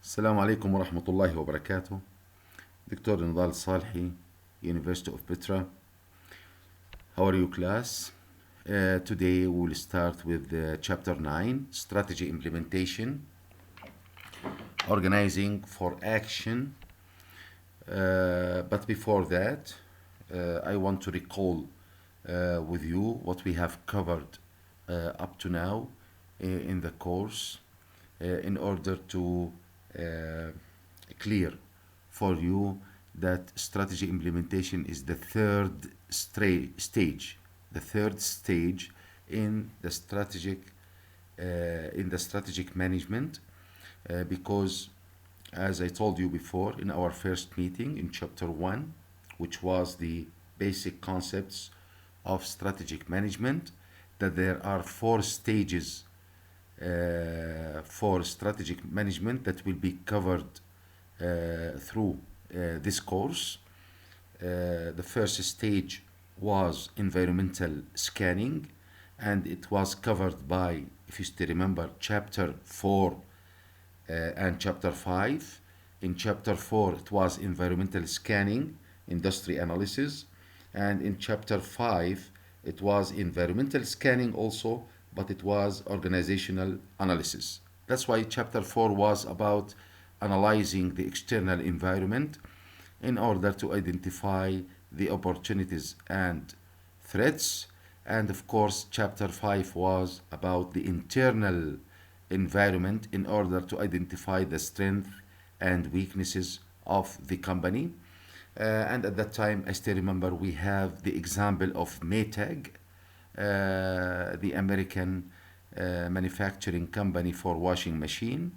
السلام عليكم ورحمة الله وبركاته. دكتور نضال صالحي, University of Petra. How are you, class? Today we will start with Chapter 9, Strategy Implementation, Organizing for Action. But before that, I want to recall with you what we have covered up to now in the course in order to clear for you that strategy implementation is the third stage, in the strategic management, because as I told you before in our first meeting in chapter 1, which was the basic concepts of strategic management, that there are 4 stages for strategic management that will be covered through this course. The first stage was environmental scanning, and it was covered by, if you still remember, chapter 4 and chapter 5. In chapter 4 it was environmental scanning, industry analysis, and in chapter 5 it was environmental scanning also, but it was organizational analysis. That's why chapter 4 was about analyzing the external environment in order to identify the opportunities and threats. And of course, chapter 5 was about the internal environment in order to identify the strength and weaknesses of the company. And at that time, I still remember we have the example of Maytag, the American manufacturing company for washing machine.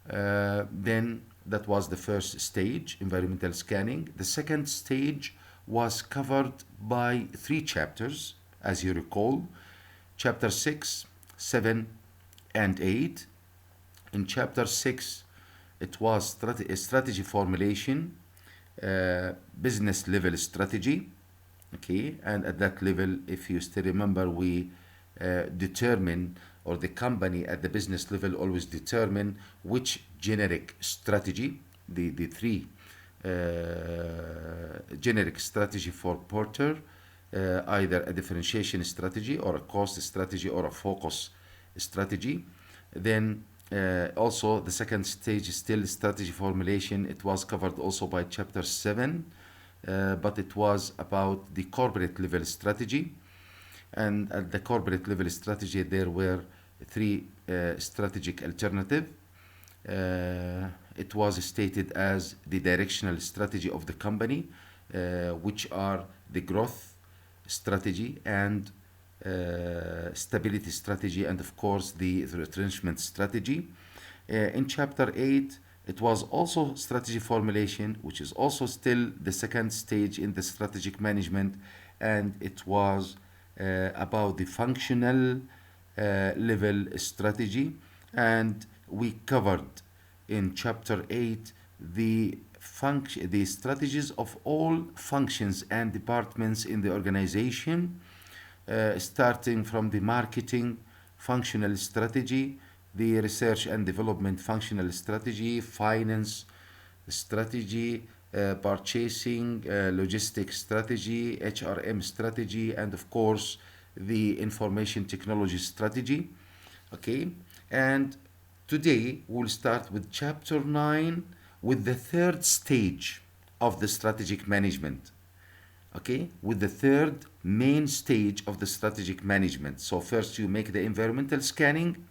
Then that was the first stage, environmental scanning. The second stage was covered by 3 chapters, as you recall, chapter 6, 7, and 8. In chapter 6, it was strategy formulation, business level strategy. Okay, and at that level, if you still remember, we determine, or the company at the business level always determine which generic strategy, the 3 generic strategy for Porter, either a differentiation strategy or a cost strategy or a focus strategy. Then also the second stage is still strategy formulation. It was covered also by chapter 7, but it was about the corporate level strategy. And at the corporate level strategy, there were 3 strategic alternatives. It was stated as the directional strategy of the company, which are the growth strategy and stability strategy, and of course the retrenchment strategy. In chapter 8, it was also strategy formulation, which is also still the second stage in the strategic management, and it was about the functional level strategy. And we covered in chapter 8 the strategies of all functions and departments in the organization, starting from the marketing functional strategy, the research and development functional strategy, finance strategy, purchasing, logistics strategy, HRM strategy, and of course the information technology strategy. Okay, and today we'll start with chapter 9 with the third stage of the strategic management. Okay, with the third main stage of the strategic management. So first you make the environmental scanning,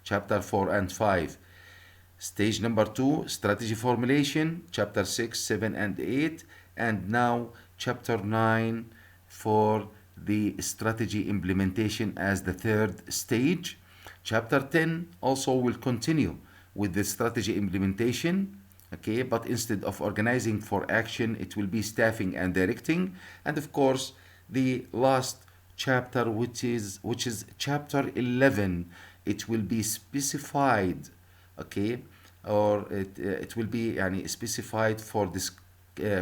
chapter 4 and 5. Stage number 2, strategy formulation, chapter 6, 7, and 8. And now chapter 9 for the strategy implementation as the third stage. Chapter 10 also will continue with the strategy implementation. Okay, but instead of organizing for action, it will be staffing and directing. And of course, the last chapter, which is chapter 11, it will be specified, okay, or it will be specified for this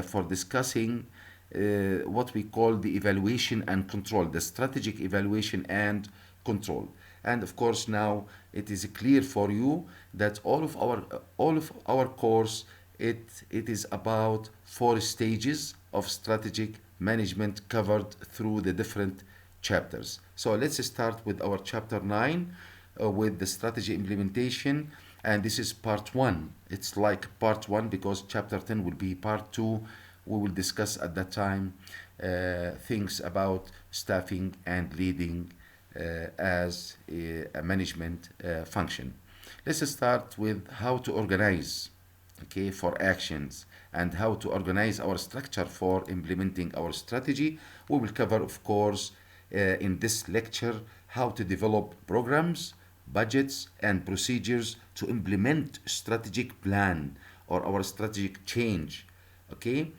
for discussing what we call the evaluation and control, the strategic evaluation and control. And of course, now it is clear for you that all of our course, it is about 4 stages of strategic management covered through the different chapters. So let's start with our chapter 9, with the strategy implementation, and this is part 1. It's like part 1 because chapter 10 will be part 2. We will discuss at that time things about staffing and leading as a management function. Let's start with how to organize, okay, for actions, and how to organize our structure for implementing our strategy. We will cover, of course, in this lecture, how to develop programs, budgets, and procedures to implement strategic plan or our strategic change. Okay,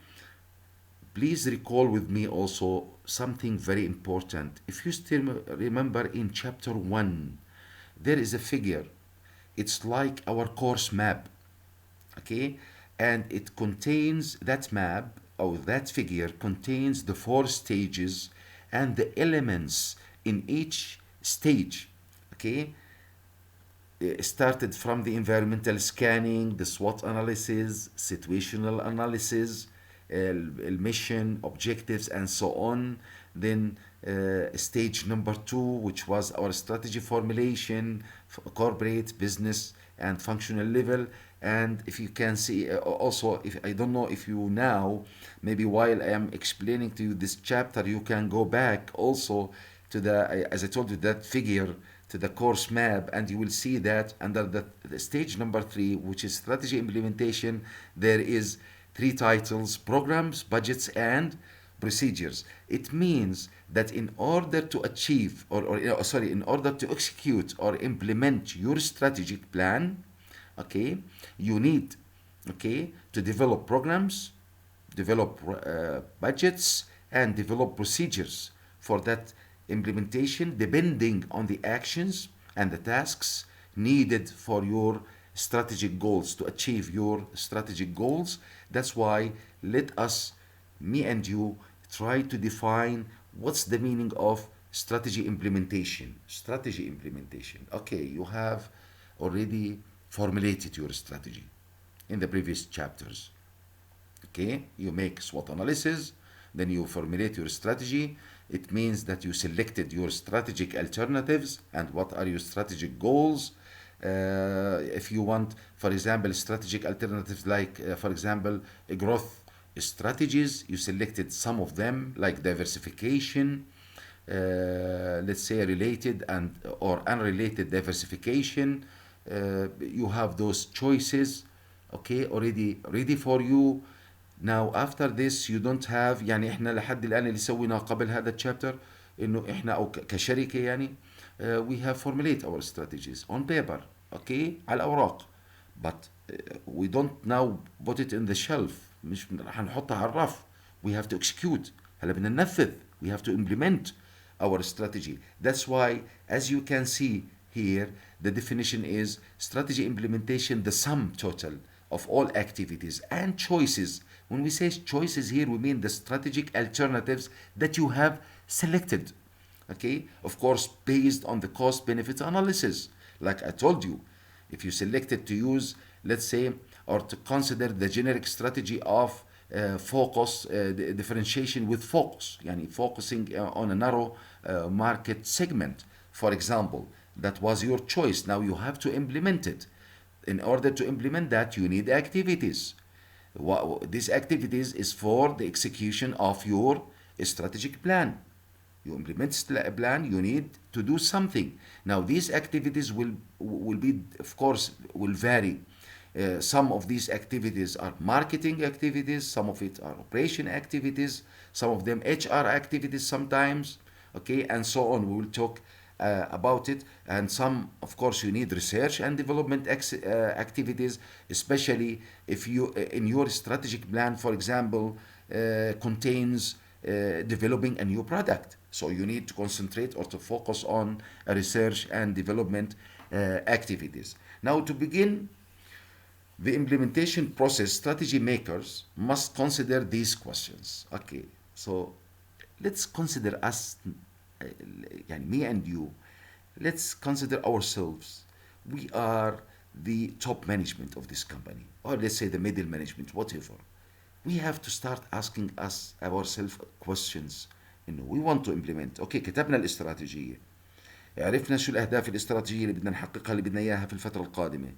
please recall with me also something very important. If you still remember in chapter 1, there is a figure. It's like our course map, okay? And it contains that map, or that figure contains the 4 stages and the elements in each stage, okay? Started from the environmental scanning, the SWOT analysis, situational analysis, mission, objectives, and so on. Then stage number 2, which was our strategy formulation, corporate, business, and functional level. And if you can see, also, if I don't know if you now, maybe while I am explaining to you this chapter, you can go back also to the, as I told you, that figure, to the course map, and you will see that under the stage number 3, which is strategy implementation, there is 3 titles: programs, budgets, and procedures. It means that in order to achieve, sorry, in order to execute or implement your strategic plan, okay, you need, okay, to develop programs, develop budgets, and develop procedures for that implementation, depending on the actions and the tasks needed for your strategic goals, to achieve your strategic goals. That's why let us, me and you, try to define what's the meaning of strategy implementation. Strategy implementation. Okay, you have already formulated your strategy in the previous chapters. Okay, you make SWOT analysis, then you formulate your strategy. It means that you selected your strategic alternatives and what are your strategic goals. If you want, for example, strategic alternatives like, for example, growth strategies, you selected some of them like diversification, let's say related and or unrelated diversification. You have those choices, okay, already ready for you. Now after this you don't have، يعني احنا لحد الان اللي سويناه قبل هذا الشابتر انه احنا او كشركه يعني we have formulate our strategies on paper، okay، على الاوراق، but we don't now put it in the shelf، مش رح نحطها على الرف. we have to execute، هلا بدنا ننفذ، we have to implement our strategy. That's why as you can see here the definition is strategy implementation, the sum total of all activities and choices. When we say choices here, we mean the strategic alternatives that you have selected, okay, of course based on the cost benefit analysis. Like I told you, if you selected to use, let's say, or to consider the generic strategy of focus, differentiation with focus, yani focusing on a narrow market segment, for example, that was your choice. Now you have to implement it. In order to implement that, you need activities. These activities is for the execution of your strategic plan. You implement a plan, you need to do something. Now these activities will be, of course, will vary. Some of these activities are marketing activities, some of it are operation activities, some of them HR activities sometimes, okay, and so on. We will talk about it. And some, of course, you need research and development activities, especially if you in your strategic plan, for example, contains developing a new product. So you need to concentrate or to focus on research and development activities. Now to begin the implementation process, strategy makers must consider these questions. Okay, so let's consider us, me and you, let's consider ourselves. We are the top management of this company, or let's say the middle management, whatever. We have to start asking us ourselves questions. انه we want to implement. اوكي كتبنا الاستراتيجيه، عرفنا شو الاهداف الاستراتيجيه اللي بدنا نحققها اللي بدنا اياها في الفتره القادمه.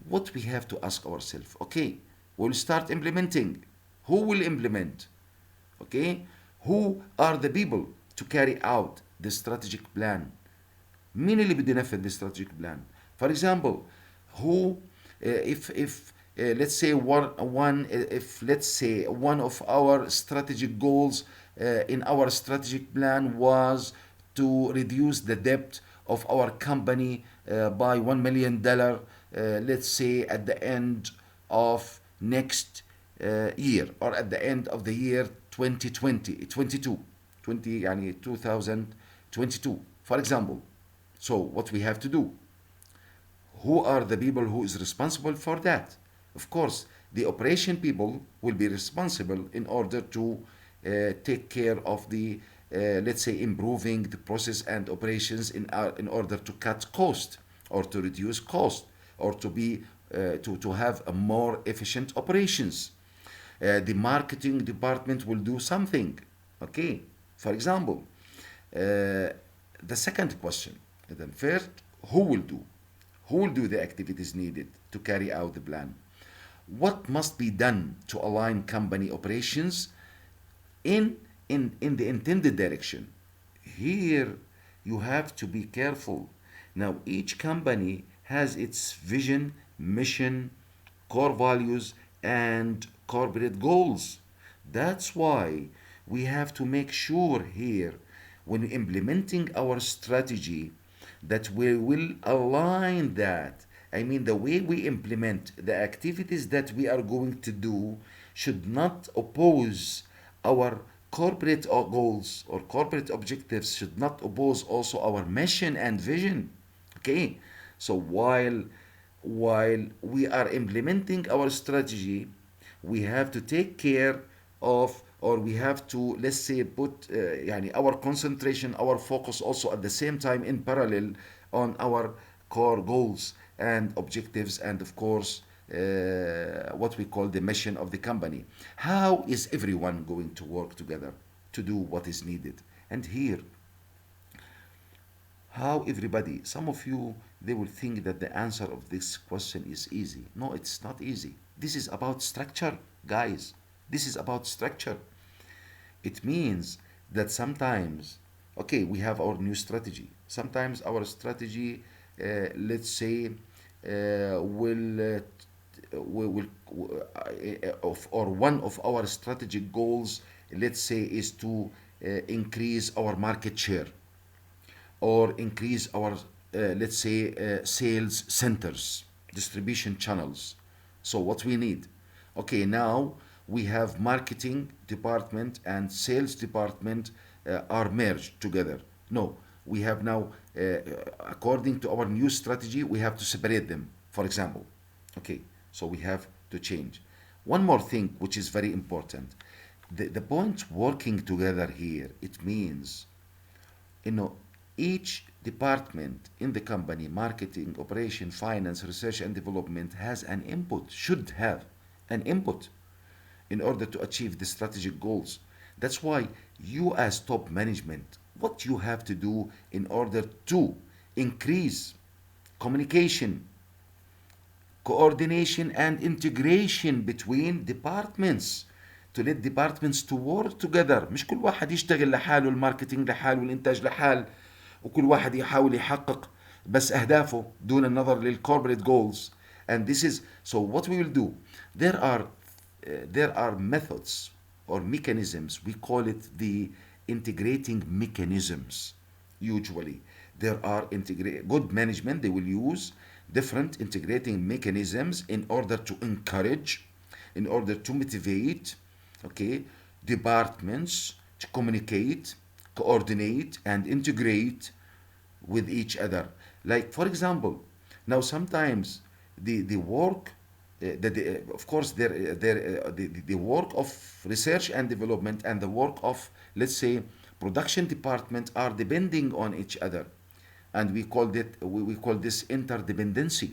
What we have to ask ourselves. Okay, we'll start implementing. Who will implement? Okay, who are the people to carry out the strategic plan? مين اللي بده ينفذ the strategic plan? For example, who if let's say one of our strategic goals in our strategic plan was to reduce the debt of our company by $1 million, let's say at the end of next year, or at the end of the year 2020 22 20 يعني 2022 for example. So what we have to do, who are the people who is responsible for that? Of course, the operation people will be responsible in order to take care of the let's say improving the process and operations in order to cut cost, or to reduce cost, or to be to have a more efficient operations. The marketing department will do something. Okay, for example, the second question. Then first, who will do? Who will do the activities needed to carry out the plan? What must be done to align company operations in the intended direction? Here, you have to be careful. Now, each company has its vision, mission, core values, and corporate goals. That's why we have to make sure here, when implementing our strategy, that we will align that. I mean, the way we implement the activities that we are going to do should not oppose our corporate goals, or corporate objectives should not oppose also our mission and vision. Okay, so while we are implementing our strategy, we have to take care of, or we have to, let's say, put يعني our concentration, our focus also at the same time in parallel on our core goals and objectives, and of course what we call the mission of the company. How is everyone going to work together to do what is needed? And here, how everybody, some of you, they will think that the answer of this question is easy. No, it's not easy. This is about structure, guys. This is about structure. It means that sometimes, okay, we have our new strategy. Sometimes our strategy, let's say, will or one of our strategic goals, let's say, is to increase our market share, or increase our let's say sales centers, distribution channels. So what we need, okay, now we have marketing department and sales department are merged together. No, we have now according to our new strategy, we have to separate them, for example. Okay, so we have to change. One more thing which is very important, the point working together here, it means, you know, each department in the company, marketing, operation, finance, research and development, has an input, should have an input in order to achieve the strategic goals. That's why you, as top management, what you have to do in order to increase communication, coordination and integration between departments, to let departments to work together. مش كل واحد يشتغل لحاله، الماركتينج لحاله والإنتاج لحال، وكل واحد يحاول يحقق بس أهدافه دون النظر للcorporate goals. And this is, so what we will do, there are methods or mechanisms, we call it the integrating mechanisms. Usually there are good management, they will use different integrating mechanisms in order to encourage, in order to motivate, okay, departments to communicate, coordinate and integrate with each other. Like, for example, now sometimes the work of course the work of research and development and the work of, let's say, production department are depending on each other. and we call this interdependency.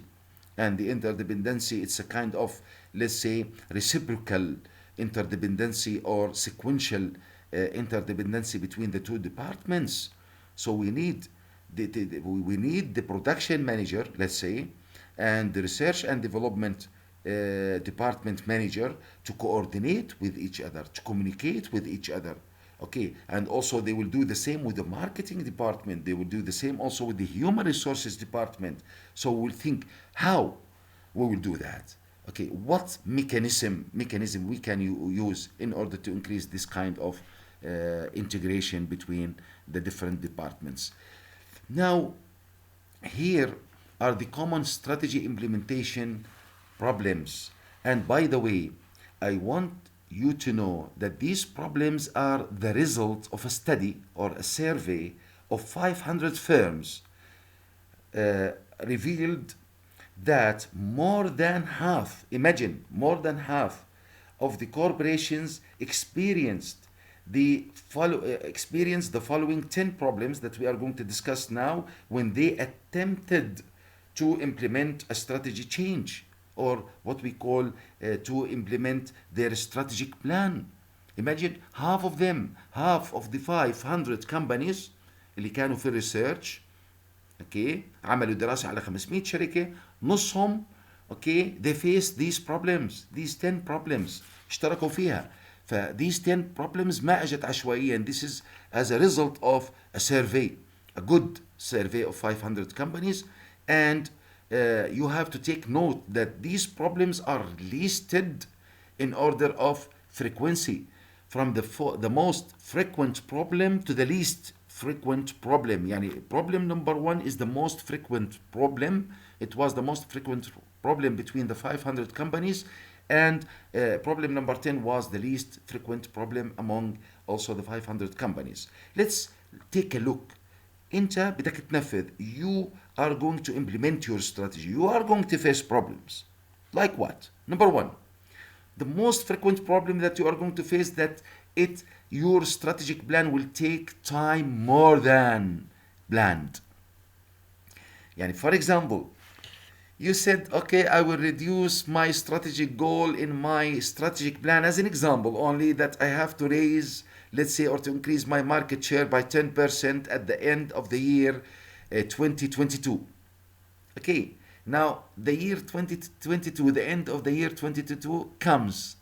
And the interdependency, it's a kind of, let's say, reciprocal interdependency or sequential interdependency between the two departments. So we need we need the production manager, let's say, and the research and development department manager to coordinate with each other, to communicate with each other. Okay, and also they will do the same with the marketing department. They will do the same also with the human resources department. So we'll think how we will do that. Okay, what mechanism we can use in order to increase this kind of integration between the different departments. Now, here are the common strategy implementation problems. And by the way, I want you to know that these problems are the result of a study or a survey of 500 firms, uh, revealed that more than half, imagine, more than half of the corporations experienced the following 10 problems that we are going to discuss now when they attempted to implement a strategy change, or what we call to implement their strategic plan. Imagine half of them, half of the 500 companies اللي كانوا في الريسيرش، اوكي، عملوا دراسة على 500 شركة، نصهم اوكي they face these problems, these 10 problems اشتركوا فيها. ف these 10 problems ما اجت عشوائيا. This is as a result of a survey, a good survey of 500 companies. And you have to take note that these problems are listed in order of frequency, from the most frequent problem to the least frequent problem. يعني problem number one is the most frequent problem. It was the most frequent problem between the 500 companies, and problem number 10 was the least frequent problem among also the 500 companies. Let's take a look. انت بدك تنفذ, you are going to implement your strategy. You are going to face problems. Like what? Number one, the most frequent problem that you are going to face, that your strategic plan will take time more than planned. Yani, for example, you said, okay, I will reduce my strategic goal in my strategic plan, as an example only, that I have to raise, let's say, or to increase my market share by 10% at the end of the year 2022. Okay, now the year 2022, the end of the year 2022 comes,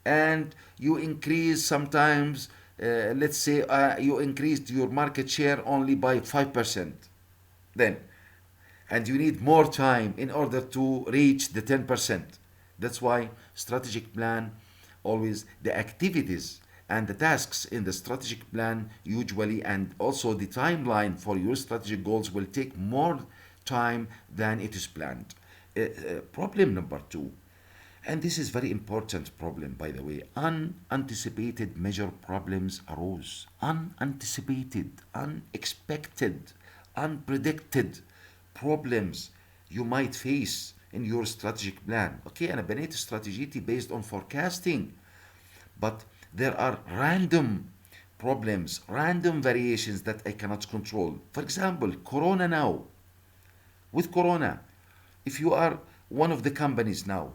and you increase sometimes, let's say, you increased your market share only by 5%. Then, and you need more time in order to reach the 10%. That's why strategic plan, always the activities and the tasks in the strategic plan usually, and also the timeline for your strategic goals, will take more time than it is planned. Problem number two, and this is very important problem, by the way, unanticipated major problems arose. Unanticipated, unexpected, unpredicted problems you might face in your strategic plan. Okay, أنا بنيت استراتيجيتي based on forecasting, but there are random problems, random variations that I cannot control. For example, Corona now. With Corona, if you are one of the companies now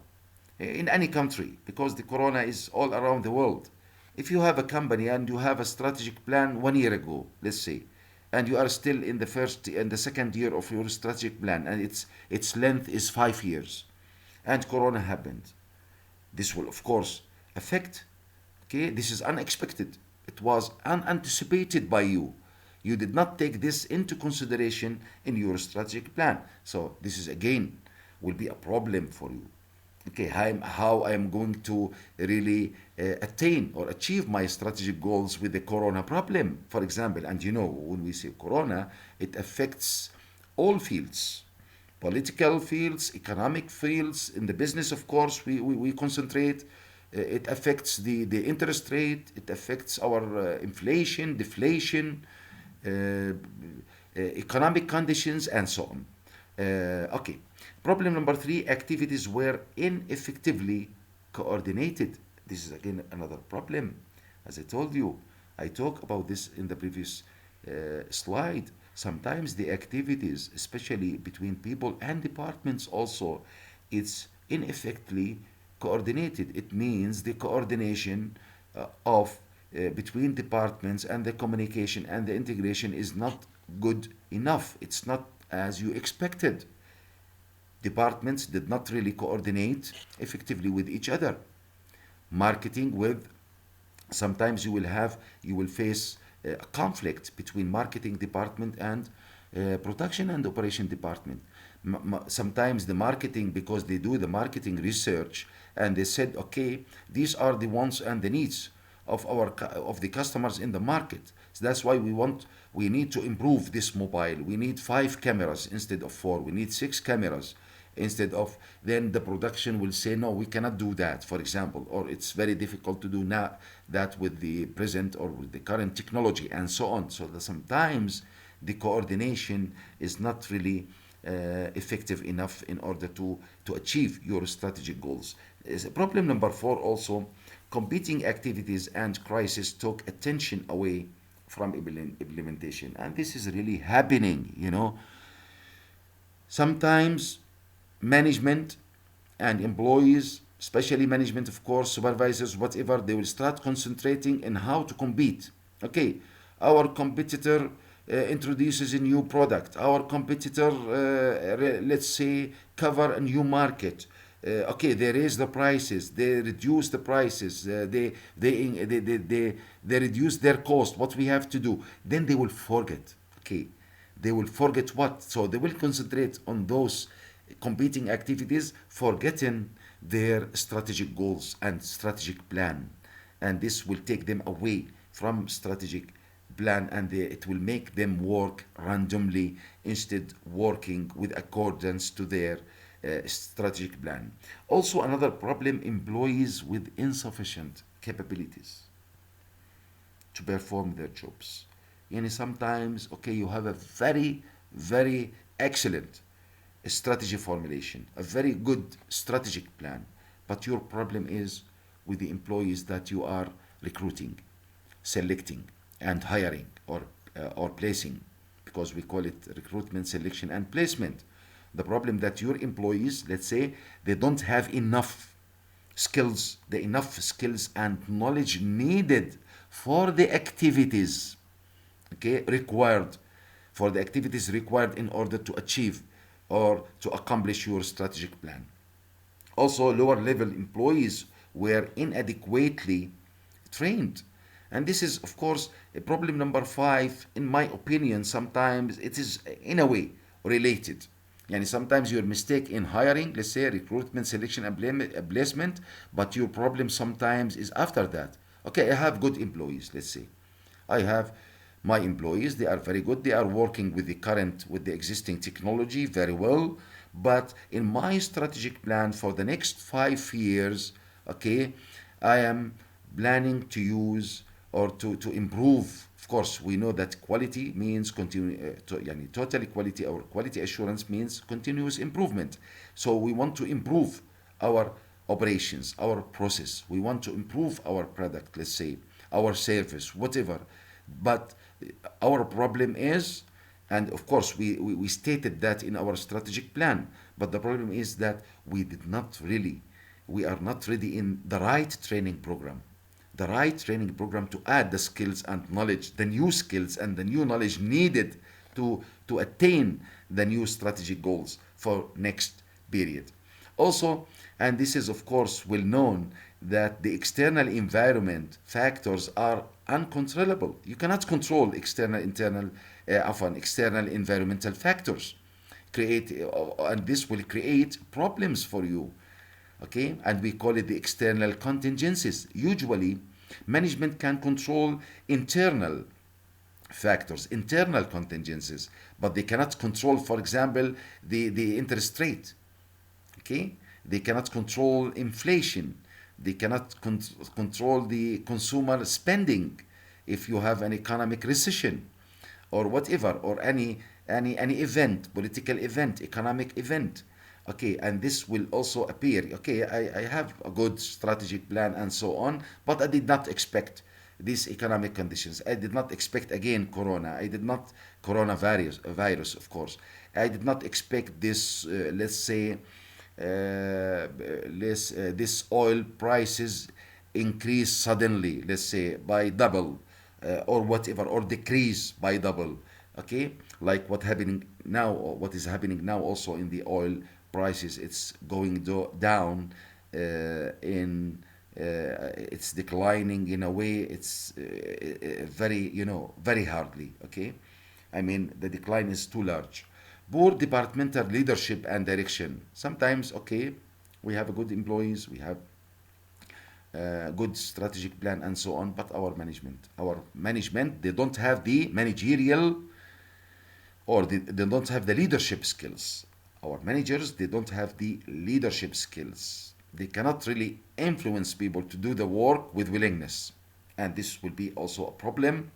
in any country, because the Corona is all around the world, if you have a company and you have a strategic plan 1 year ago, let's say, and you are still in the first and the second year of your strategic plan, and its length is 5 years, and Corona happened, this will of course affect. Okay, this is unexpected. It was unanticipated by you. You did not take this into consideration in your strategic plan. So this is again will be a problem for you. Okay, how I am going to really attain or achieve my strategic goals with the Corona problem, for example. And you know, when we say Corona, it affects all fields, political fields, economic fields. In the business, of course, we concentrate. It affects the interest rate, it affects our inflation, deflation, economic conditions, and so on. Okay. Problem number three, activities were ineffectively coordinated. This is again another problem. As I told you, I talked about this in the previous slide. Sometimes the activities, especially between people and departments also, it's ineffectively coordinated. It means the coordination of between departments, and the communication and the integration is not good enough. It's not as you expected. Departments did not really coordinate effectively with each other. Marketing with, sometimes you will face a conflict between marketing department and production and operation department. Sometimes the marketing, because they do the marketing research and they said, okay, these are the wants and the needs of the customers in the market. So that's why we need to improve this mobile. We need 5 cameras instead of 4. We need 6 cameras instead of. Then the production will say, no, we cannot do that, for example, or it's very difficult to do now that with the present or with the current technology, and so on. So that sometimes the coordination is not really effective enough in order to achieve your strategic goals. Problem number 4 also, competing activities and crisis took attention away from implementation. And this is really happening, Sometimes management and employees, especially management, of course, supervisors, whatever, they will start concentrating on how to compete. Okay, our competitor introduces a new product. Our competitor, let's say, cover a new market. Okay, they raise the prices, they reduce the prices, they reduce their cost. What we have to do, then they will forget. Okay, they will forget what? So they will concentrate on those competing activities, forgetting their strategic goals and strategic plan, and this will take them away from strategic plan, and it will make them work randomly instead working with accordance to their strategic plan. Also, another problem, employees with insufficient capabilities to perform their jobs. Sometimes, okay, you have a very, very excellent strategy formulation, a very good strategic plan, but your problem is with the employees that you are recruiting, selecting, and hiring, or placing, because we call it recruitment, selection, and placement. The problem that your employees, let's say, they don't have enough skills and knowledge needed for the activities, okay, required in order to achieve or to accomplish your strategic plan. Also, lower level employees were inadequately trained. And this is, of course, a problem number 5. In my opinion, sometimes it is in a way related. And sometimes your mistake in hiring, let's say recruitment, selection, and placement, but your problem sometimes is after that. Okay, I have good employees, let's say. I have my employees, they are very good. They are working with the existing technology very well. But in my strategic plan for the next 5 years, okay, I am planning to use or to improve. Of course, we know that quality means total quality, or quality assurance means continuous improvement. So we want to improve our operations, our process. We want to improve our product, let's say, our service, whatever. But our problem is, and of course we stated that in our strategic plan, but the problem is that we are not ready in the right training program. The right training program to add the skills and knowledge, the new skills and the new knowledge needed to attain the new strategic goals for next period. Also, and this is of course well known, that the external environment factors are uncontrollable. You cannot control external environmental factors. And this will create problems for you. Okay, and we call it the external contingencies. Usually, management can control internal factors, internal contingencies, but they cannot control, for example, the interest rate. Okay, they cannot control inflation. They cannot control the consumer spending if you have an economic recession or whatever, or any event, political event, economic event. Okay, and this will also appear. Okay, I have a good strategic plan and so on, but I did not expect these economic conditions. I did not expect again Corona. I did not virus, of course. I did not expect this. Let's say, this oil prices increase suddenly. Let's say by double, or whatever, or decrease by double. Okay, like what happening now, or what is happening now also in the oil prices. It's going down, in it's declining in a way. It's very, very hardly. Okay, I mean the decline is too large. Poor departmental leadership and direction. Sometimes, okay, we have a good employees, we have good strategic plan and so on, but our management, they don't have the managerial, or they don't have the leadership skills. Our managers, they don't have the leadership skills. They cannot really influence people to do the work with willingness. And this will be also a problem,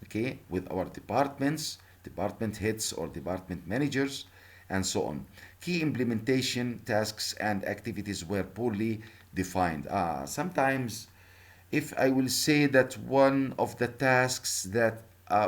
okay, with our departments, department heads or department managers, and so on. Key implementation tasks and activities were poorly defined. Sometimes, if I will say that one of the tasks that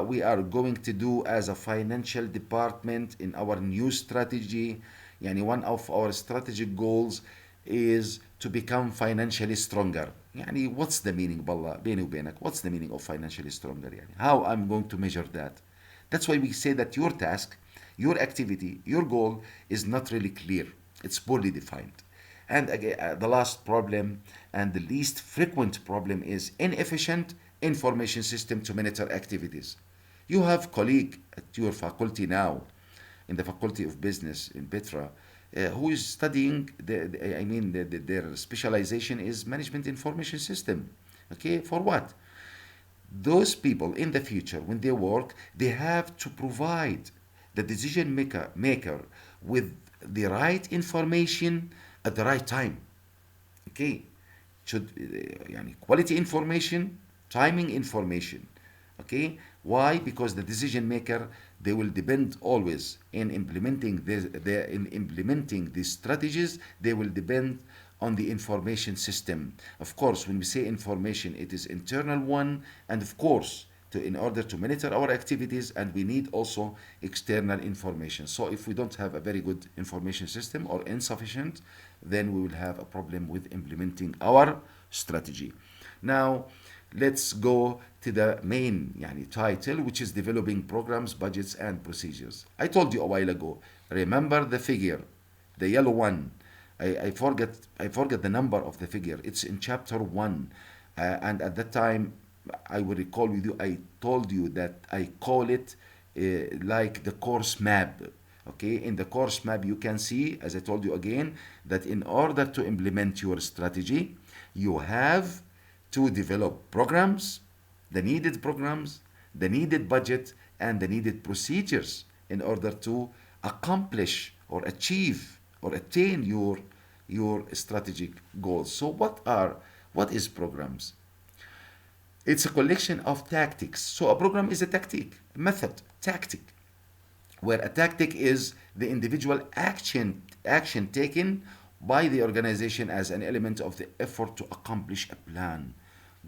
we are going to do as a financial department in our new strategy, yani one of our strategic goals is to become financially stronger. يعني what's the meaning بالله بيني وبينك, what's the meaning of financially stronger, يعني how I'm going to measure that? That's why we say that your task, your activity, your goal is not really clear. It's poorly defined. And again, the last problem and the least frequent problem is inefficient information system to monitor activities. You have colleague at your faculty now, in the Faculty of Business in Petra, who is studying their specialization is management information system. Okay, for what? Those people in the future, when they work, they have to provide the decision maker with the right information at the right time. Okay, should quality information, timing information. Okay, why? Because the decision maker, they will depend always in implementing these strategies. They will depend on the information system. Of course, when we say information, it is internal one, and of course, in order to monitor our activities, and we need also external information. So if we don't have a very good information system or insufficient, then we will have a problem with implementing our strategy. Now, let's go to the main title, which is developing programs, budgets, and procedures. I told you a while ago, remember the figure, the yellow one. I forget the number of the figure. It's in chapter 1. And at that time, I will recall with you, I told you that I call it like the course map. Okay, in the course map, you can see, as I told you again, that in order to implement your strategy, you have to develop programs, the needed budget, and the needed procedures in order to accomplish or achieve or attain your strategic goals. So what is programs? It's a collection of tactics. So a program is a tactic, a method, tactic, where a tactic is the individual action taken by the organization as an element of the effort to accomplish a plan.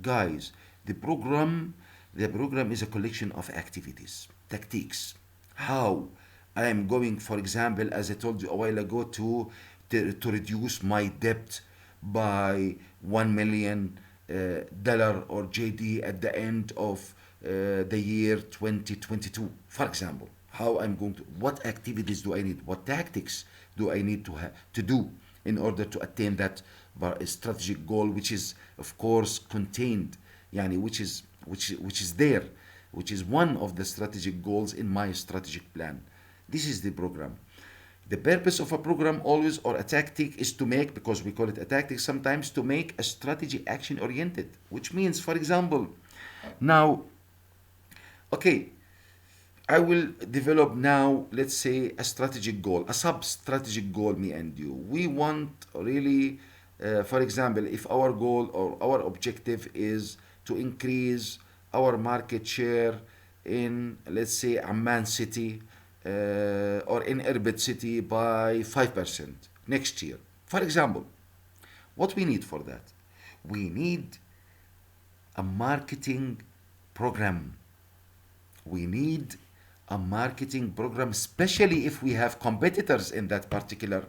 Guys, the program is a collection of activities, tactics. How I am going, for example, as I told you a while ago, to reduce my debt by 1 million dollar or JD at the end of the year 2022, for example. How I'm going to, what activities do I need, what tactics do I need to do in order to attain that strategic goal, which is of course contained, which is there, which is one of the strategic goals in my strategic plan. This is the program. The purpose of a program always, or a tactic, is to make, because we call it a tactic sometimes, to make a strategy action oriented, which means, for example, now, okay, I will develop now, let's say, a strategic goal, a sub-strategic goal, me and you. We want really, for example, if our goal or our objective is to increase our market share in, let's say, Amman city, or in Irbid city by 5% next year. For example, what we need for that? We need a marketing program. We need a marketing program, especially if we have competitors in that particular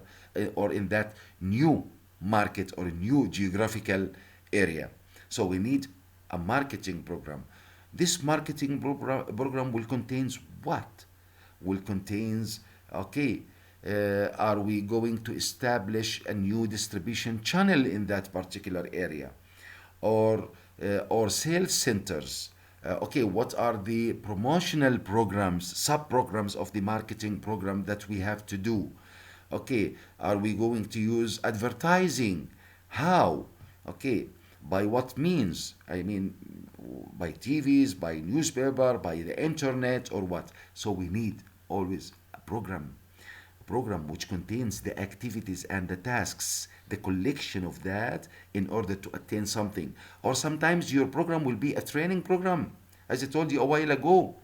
or in that new market or new geographical area. So we need a marketing program. This marketing program will contains what? Will contains, okay, are we going to establish a new distribution channel in that particular area, or sales centers? Okay, what are the promotional programs, sub programs of the marketing program that we have to do? Okay, are we going to use advertising? How? Okay, by what means? I mean, by TVs, by newspaper, by the internet, or what? So we need always a program which contains the activities and the tasks, the collection of that in order to attain something. Or sometimes your program will be a training program, as I told you a while ago.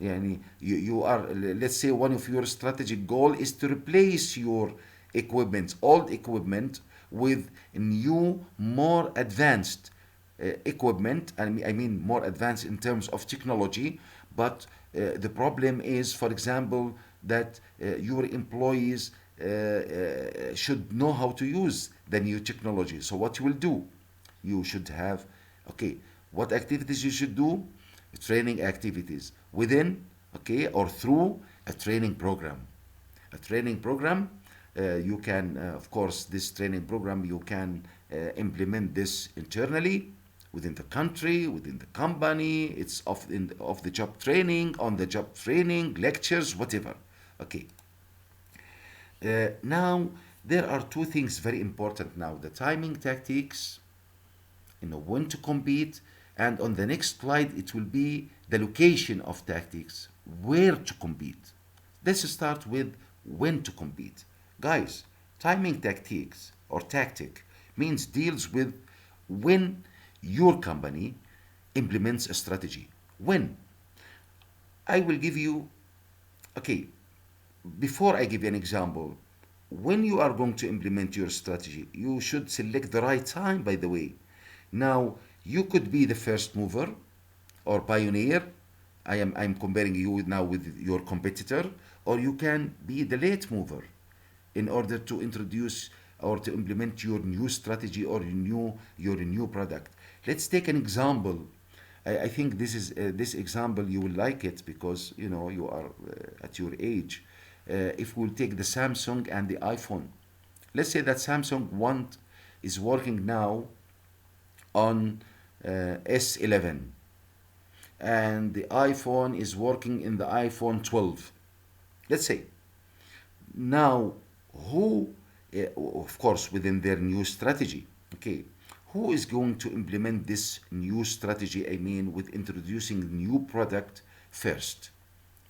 يعني you are, let's say one of your strategic goal is to replace your equipment, old equipment, with new, more advanced equipment. I mean more advanced in terms of technology. But the problem is, for example, that your employees should know how to use the new technology. So what you will do, you should have, okay, what activities you should do? Training activities within, okay, or through a training program. A training program, you can, of course, this training program, you can implement this internally within the country, within the company. It's off the job training, on the job training, lectures, whatever. Okay. Now, there are two things very important now: the timing tactics, when to compete, and on the next slide it will be the location of tactics, where to compete. Let's start with when to compete. Guys, timing tactics or tactic means deals with when your company implements a strategy. When? I will give you, okay, before I give you an example, when you are going to implement your strategy, you should select the right time, by the way. Now, you could be the first mover or pioneer. I'm comparing you with your competitor, or you can be the late mover in order to introduce or to implement your new strategy or your new product. Let's take an example. I think this example you will like it because you are at your age. If we'll take the Samsung and the iPhone, let's say that Samsung want is working now on S11, and the iPhone is working in the iPhone 12. Let's say now, who, of course, within their new strategy, okay, who is going to implement this new strategy? I mean, with introducing new product first,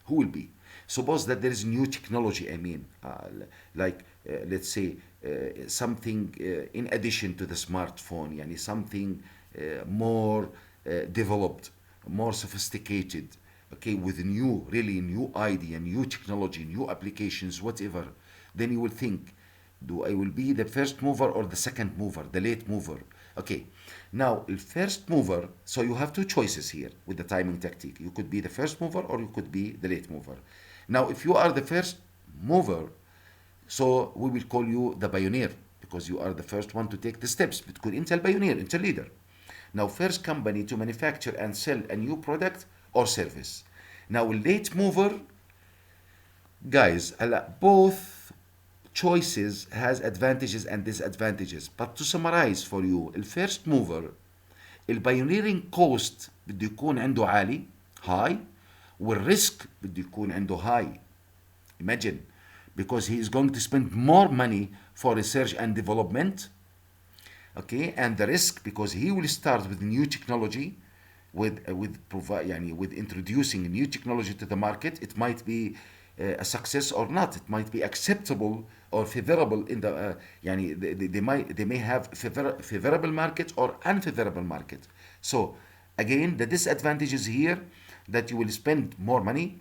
who will be? Suppose that there is new technology. I mean, like let's say something in addition to the smartphone, yani something more developed, more sophisticated, okay, with new, really new idea, new technology, new applications, whatever. Then you will think, do I will be the first mover or the second mover, the late mover? Okay, now the first mover, so you have two choices here with the timing tactic. You could be the first mover or you could be the late mover. Now, if you are the first mover, so we will call you the pioneer because you are the first one to take the steps. بتكون انت البايونير, انت leader. Now, first company to manufacture and sell a new product or service. Now, late mover, guys, both choices has advantages and disadvantages. But to summarize for you, the first mover, البايونيرنج cost بده يكون عنده عالي, high, والrisk بده يكون عنده high. Imagine, because he is going to spend more money for research and development, okay, and the risk because he will start with new technology, with introducing new technology to the market. It might be a success or not. It might be acceptable or favorable in the they may have favorable market or unfavorable market. So again, the disadvantages here that you will spend more money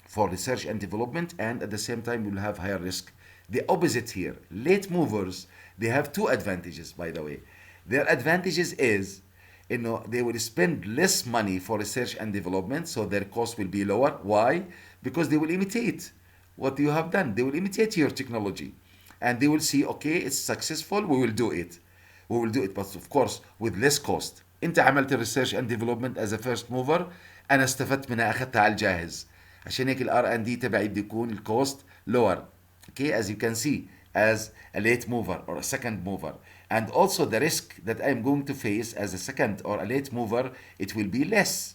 for research and development, and at the same time you will have higher risk. The opposite here, late movers, they have two advantages, by the way. Their advantages is they will spend less money for research and development, so their cost will be lower. Why? Because they will imitate what you have done. They will imitate your technology, and they will see, okay, it's successful, we will do it. We will do it, but of course with less cost. انت عملت الريسيرش اند ديفلوبمنت از فيرست موفر، انا استفدت منها، اخذتها على الجاهز. عشان هيك الار ان دي تبعي بده يكون الكوست لور. Okay, as you can see, as a late mover or a second mover. And also the risk that I'm going to face as a second or a late mover, it will be less.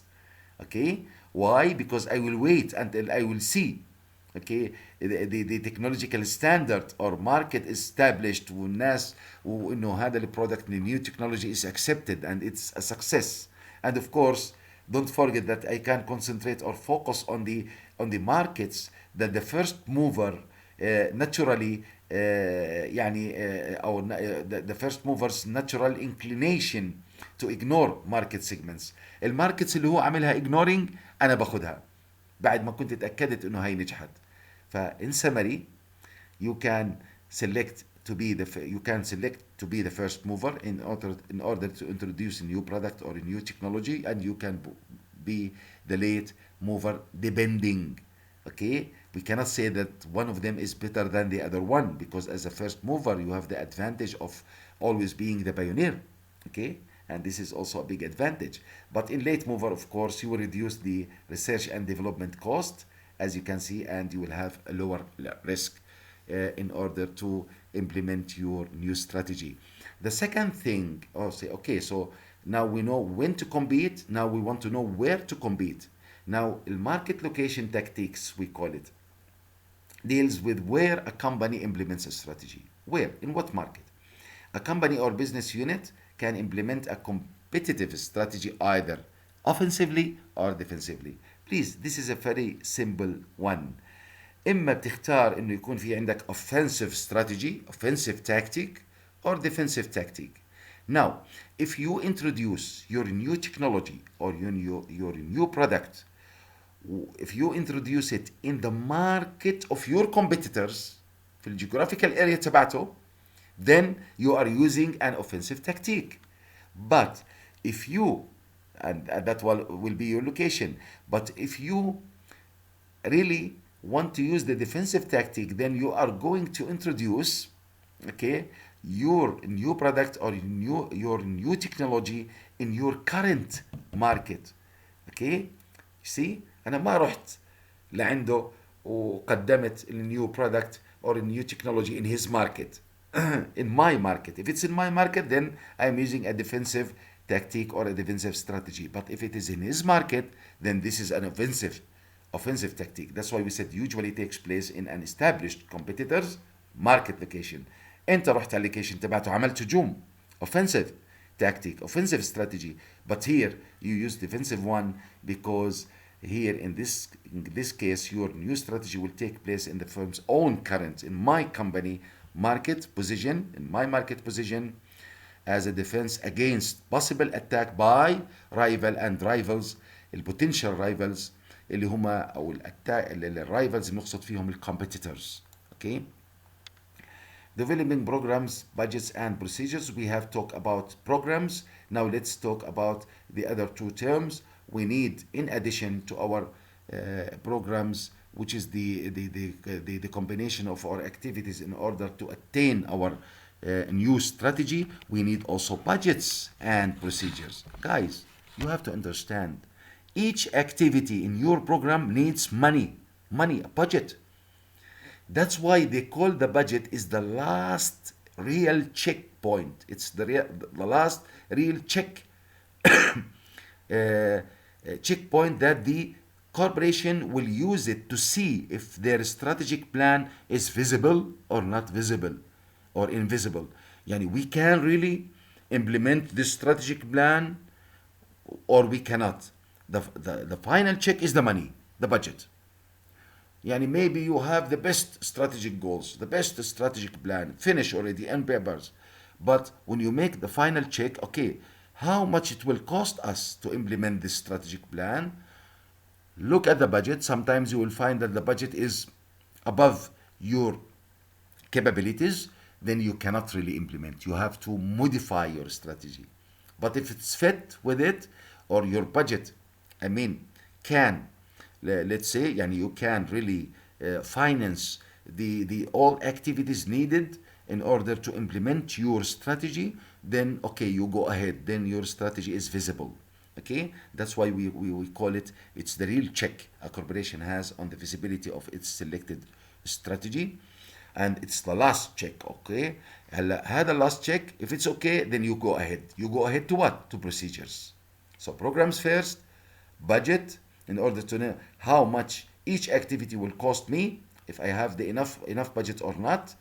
Okay, why? Because I will wait until I will see, okay, the technological standard or market established والناس وانه هذا البرودكت the new technology is accepted and it's a success. And of course, don't forget that I can concentrate or focus on the markets that the first mover naturally يعني او the first movers natural inclination to ignore market segments. الماركتس اللي هو عاملها ignoring انا باخدها بعد ما كنت اتاكدت انه هاي نجحت. فin summary, you can select to be the first mover in order to introduce a new product or a new technology, and you can be the late mover depending. Okay, we cannot say that one of them is better than the other one, because as a first mover you have the advantage of always being the pioneer. Okay, and this is also a big advantage. But in late mover, of course, you will reduce the research and development cost, as you can see, and you will have a lower risk in order to implement your new strategy. The second thing, say, okay, so now we know when to compete, now we want to know where to compete. Now, market location tactics, we call it, deals with where a company implements a strategy. Where? In what market? A company or business unit can implement a competitive strategy either offensively or defensively. Please, this is a very simple one. إما بتختار إنه يكون في عندك offensive strategy, offensive tactic, or defensive tactic. Now, if you introduce your new technology or your new product, if you introduce it in the market of your competitors في geographical area تبعته, then you are using an offensive tactic. But if you, and that will be your location, but if you really want to use the defensive tactic, then you are going to introduce, okay, your new product or your new technology in your current market. Okay, you see, أنا ما رحت لعنده وقدمت a new product or a new technology in his market. In my market. If it's in my market, then I'm using a defensive tactic or a defensive strategy. But if it is in his market, then this is an offensive tactic. That's why we said usually takes place in an established competitor's market location. انت رحت على اللوكيشن تبعته عملت هجوم, offensive tactic, offensive strategy. But here you use defensive one, because here in this case your new strategy will take place in the firm's own current, in my company market position, in my market position, as a defense against possible attack by rival and rivals. البوتنشال رايفلز اللي هما او الرايفلز بنقصد فيهم الكومبيتيتورز. Okay, developing programs, budgets and procedures. We have talked about programs. Now let's talk about the other two terms we need in addition to our programs, which is the combination of our activities in order to attain our new strategy. We need also budgets and procedures. Guys, you have to understand, each activity in your program needs money, a budget. That's why they call the budget is the last real checkpoint. It's the last real checkpoint that the corporation will use it to see if their strategic plan is visible or not visible or invisible. Yani we can really implement this strategic plan or we cannot. The final check is the money, the budget. Yani maybe you have the best strategic goals, the best strategic plan, finish already on papers. But when you make the final check, okay, how much it will cost us to implement this strategic plan? Look at the budget. Sometimes you will find that the budget is above your capabilities. Then you cannot really implement. You have to modify your strategy. But if it's fit with it, or your budget, I mean, can, let's say, يعني you can really finance the all activities needed in order to implement your strategy, then okay, you go ahead, then your strategy is visible. Okay, that's why we call it, it's the real check a corporation has on the visibility of its selected strategy. And it's the last check. Okay, هلا هذا last check, if it's okay, then you go ahead. You go ahead to what? To procedures. So programs first, budget, in order to know how much each activity will cost me, if I have the enough budget or not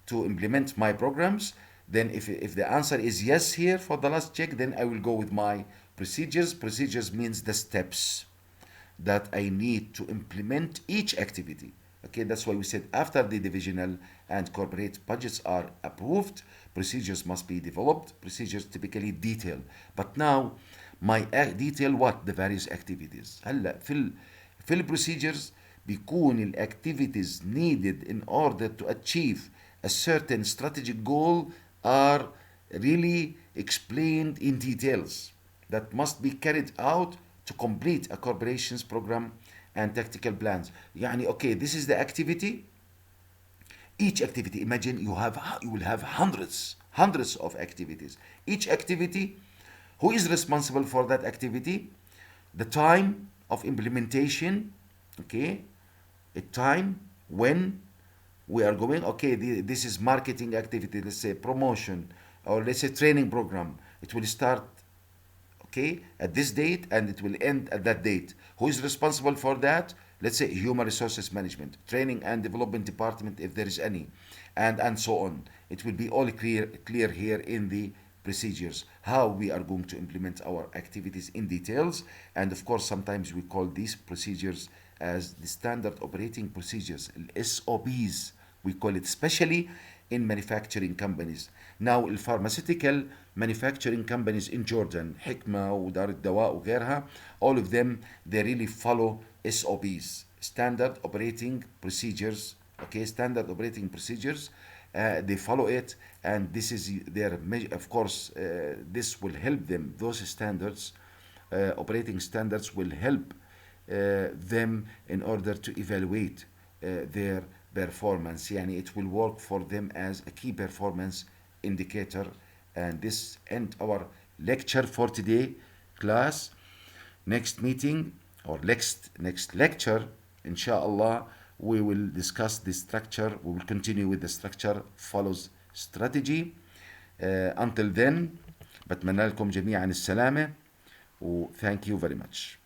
to implement my programs. Then if the answer is yes here for the last check, then I will go with my procedures. Procedures means the steps that I need to implement each activity. Okay, that's why we said after the divisional and corporate budgets are approved, procedures must be developed. Procedures typically detail. But now my detail what? The various activities. هلا في البروسيجرز بيكون الاكتيفيتيز needed in order to achieve a certain strategic goal are really explained in details that must be carried out to complete a corporation's program and tactical plans. يعني okay, this is the activity. Each activity, imagine you will have hundreds of activities. Each activity, who is responsible for that activity, the time of implementation, okay, a time when we are going, okay, this is marketing activity, let's say promotion, or let's say training program. It will start, okay, at this date and it will end at that date. Who is responsible for that? Let's say human resources management, training and development department, if there is any, and so on. It will be all clear here in the procedures how we are going to implement our activities in details. And of course, sometimes we call these procedures as the standard operating procedures, SOPs. We call it, especially in manufacturing companies. Now الpharmaceutical manufacturing companies in Jordan, حكمة ودار الدواء وغيرها, all of them, they really follow SOPs, standard operating procedures. Okay, standard operating procedures. They follow it, and this is their measure. Of course, this will help them. Those standards, operating standards, will help them in order to evaluate their performance. يعني it will work for them as a key performance indicator. And this end our lecture for today, class. Next meeting or next lecture, inshallah, we will discuss the structure. We will continue with the structure follows strategy. Until then, بتمنى لكم جميعا السلامة و thank you very much.